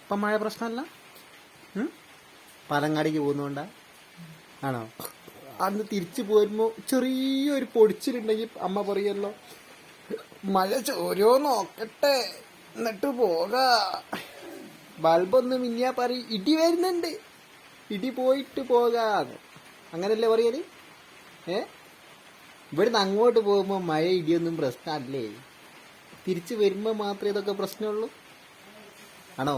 ഇപ്പം മഴ പ്രശ്നമല്ല. പാലങ്ങാടിക്ക് പോകുന്നോണ്ടാ ആണോ? അന്ന് തിരിച്ചു പോരുമ്പോൾ ചെറിയൊരു പൊടിച്ചിലുണ്ടെങ്കിൽ അമ്മ പറയല്ലോ, മഴ ചോരോ നോക്കട്ടെ എന്നിട്ട് പോകാ. ബൾബൊന്ന് മിന്നിയാ പറയും ഇടി വരുന്നുണ്ട്, ഇടി പോയിട്ട് പോകാന്ന്. അങ്ങനല്ലേ പറയല്? ഇവിടുന്ന് അങ്ങോട്ട് പോകുമ്പോൾ മഴ ഇടിയൊന്നും പ്രശ്നമല്ലേ, തിരിച്ചു വരുമ്പോൾ മാത്രമേ ഇതൊക്കെ പ്രശ്നമുള്ളൂ ആണോ?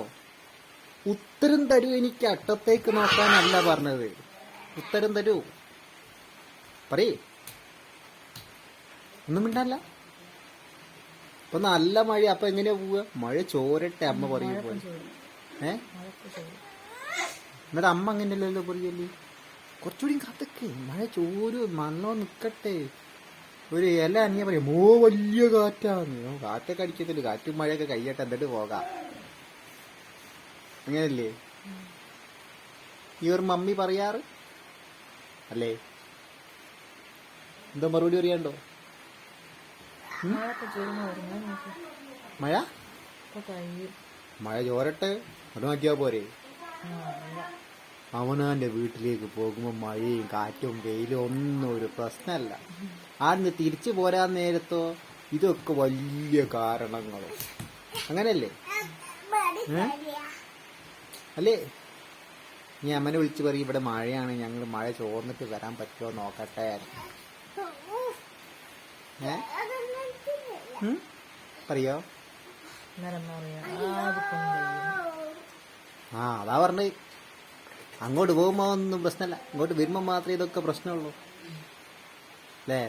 ഉത്തരം തരൂ, എനിക്ക് അട്ടത്തേക്ക് നോക്കാനല്ല പറഞ്ഞത്. ഉത്തരം തരൂ, പറയേ. ഒന്നും മിണ്ടല്ല. ഇപ്പൊ നല്ല മഴ, അപ്പൊ എങ്ങനെയാ പോവുക? മഴ ചോരട്ടെ അമ്മ പറയും പോലെ. എന്നിട്ട് അമ്മ അങ്ങനെയല്ലല്ലോ പറയല്ലേ, കുറച്ചുകൂടി കാത്തൊക്കെ മഴ ചോരു, മണ്ണോ നിക്കട്ടെ. ഒരു ഇല അനിയ പറയാം വലിയ കാറ്റാന്ന്. കാറ്റൊക്കെ അടിക്കത്തില്ല, കാറ്റും മഴയൊക്കെ കഴിയട്ടെ എന്നിട്ട് പോകാം. അങ്ങനല്ലേ ഈ ഒരു മമ്മി പറയാറ് അല്ലേ? എന്താ മറുപടി പറയാണ്ടോ? മഴ മഴ ചോരട്ടെ അത് മാറ്റിയാ പോരെ? അവനാന്റെ വീട്ടിലേക്ക് പോകുമ്പോൾ മഴയും കാറ്റും വെയിലും ഒന്നും ഒരു പ്രശ്നമല്ല. ആദ്യം തിരിച്ചു പോരാൻ നേരത്തോ ഇതൊക്കെ വലിയ കാരണങ്ങളും. അങ്ങനെയല്ലേ? അല്ലേ? നീ അമ്മനെ വിളിച്ച് പറയും ഇവിടെ മഴയാണ്, ഞങ്ങൾ മഴ ചോർന്നിട്ട് വരാൻ പറ്റുമോ നോക്കട്ടെ. പറയോ? അതാ പറഞ്ഞേ, അങ്ങോട്ട് പോകുമ്പോ ഒന്നും പ്രശ്നമല്ല, ഇങ്ങോട്ട് വരുമ്പോ മാത്രമേ ഇതൊക്കെ പ്രശ്നമുള്ളൂ അല്ലേ?